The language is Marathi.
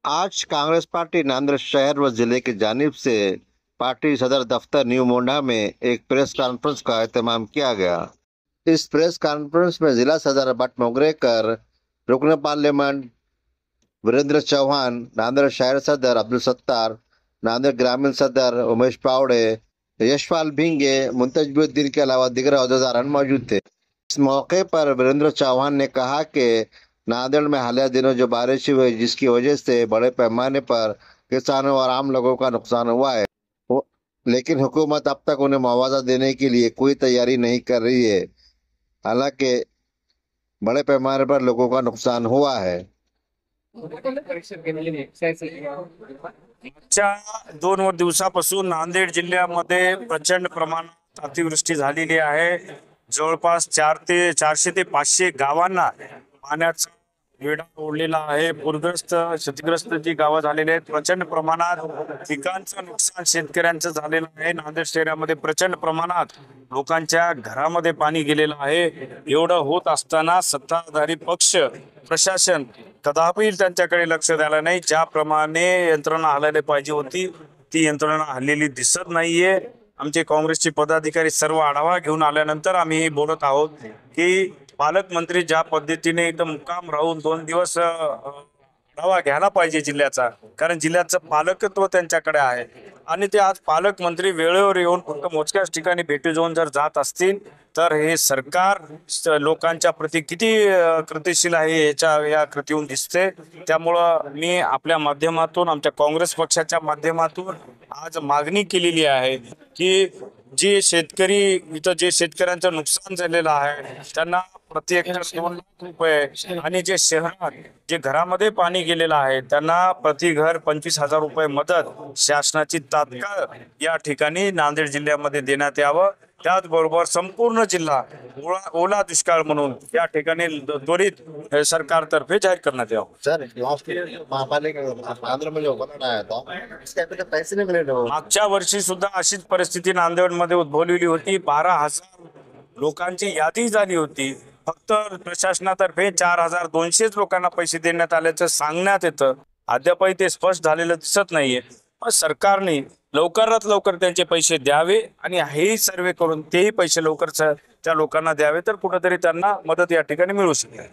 आज कांग्रेस पार्टी नांदेड़ शहर व जिले की जानिब से पार्टी सदर दफ्तर न्यू मोंढा में एक प्रेस कॉन्फ्रेंस का एहतमाम किया गया। इस प्रेस कॉन्फ्रेंस में जिला सदर भट्ट मोगरेकर, रुकन पार्लियामेंट वीरेंद्र चौहान, नांदेड़ शहर सदर अब्दुल सत्तार, नांदेड़ ग्रामीण सदर उमेश पावड़े, यशपाल भिंगे, मुंतजबुद्दीन के अलावा दिगर अहदेदार मौजूद थे। इस मौके पर वीरेंद्र चौहान ने कहा कि नांदेड़ में हालिया दिनों जो बारिश हुई जिसकी वजह से बड़े पैमाने पर किसानों और आम लोगों का नुकसान हुआ है, लेकिन हुकूमत अब तक उन्हें मुआवजा देने के लिए कोई तैयारी नहीं कर रही है। हालांकि बड़े पैमाने पर लोगों का नुकसान हुआ है। मागच्या 2 दिवसापासून नांदेड जिल्ह्यामध्ये प्रचंड प्रमाणात अतिवृष्टी झालेली आहे। जवळपास 400 ते 500 गावांना पाण्याचा वेढा ओढलेला आहे। पूरग्रस्त क्षतिग्रस्त जी गावं झालेली आहेत, प्रचंड प्रमाणात पिकांचं नुकसान शेतकऱ्यांचं झालेलं आहे। नांदेड शहरामध्ये प्रचंड प्रमाणात लोकांच्या घरामध्ये पाणी गेलेलं आहे। एवढं होत असताना सत्ताधारी पक्ष प्रशासन कदापि त्यांच्याकडे लक्ष द्यायला नाही। ज्याप्रमाणे यंत्रणा हलायला पाहिजे होती ती यंत्रणा हल्लेली दिसत नाहीये। आमचे काँग्रेसचे पदाधिकारी सर्व आढावा घेऊन आल्यानंतर आम्ही बोलत आहोत की पालकमंत्री ज्या पद्धतीने इथं मुक्काम राहून 2 दिवस आढावा घ्यायला पाहिजे जिल्ह्याचा, कारण जिल्ह्याचं पालकत्व त्यांच्याकडे आहे आणि ते आज पालकमंत्री वेळेवर येऊन फक्त मोजक्याच ठिकाणी भेटी देऊन जर जात असतील तर हे सरकार लोकांच्या प्रती किती कृतिशील आहे या कृतीहून दिसते। त्यामुळं मी आपल्या माध्यमातून, आमच्या काँग्रेस पक्षाच्या माध्यमातून आज मागणी केलेली आहे की जे शेतकरी इथं जे शेतकऱ्यांचं नुकसान झालेलं आहे त्यांना प्रति हेक्टर 2 लाख रुपये आणि जे शहरात जे घरामध्ये पाणी गेलेलं आहे त्यांना प्रति घर 25,000 रुपये मदत शासनाची तात्काळ या ठिकाणी नांदेड जिल्ह्यामध्ये देण्यात यावं। त्याचबरोबर संपूर्ण जिल्हा ओला दुष्काळ म्हणून या ठिकाणी त्वरित सरकारतर्फे जाहीर करण्यात यावं। सर, पैसे नहीं मिले। मागच्या वर्षी सुद्धा अशीच परिस्थिती नांदेडमध्ये उद्भवलेली होती। 12,000 लोकांची यादी झाली होती। फक्त प्रशासनातर्फे 4,200 लोकांना पैसे देण्यात आल्याचं सांगण्यात येतं। अद्यापही ते स्पष्ट झालेलं दिसत नाहीये। पण सरकारने लवकरात लवकर त्यांचे पैसे द्यावे आणि हे सर्वे करून तेही पैसे लवकर त्या लोकांना द्यावे तर कुठेतरी त्यांना मदत या ठिकाणी मिळू शकेल।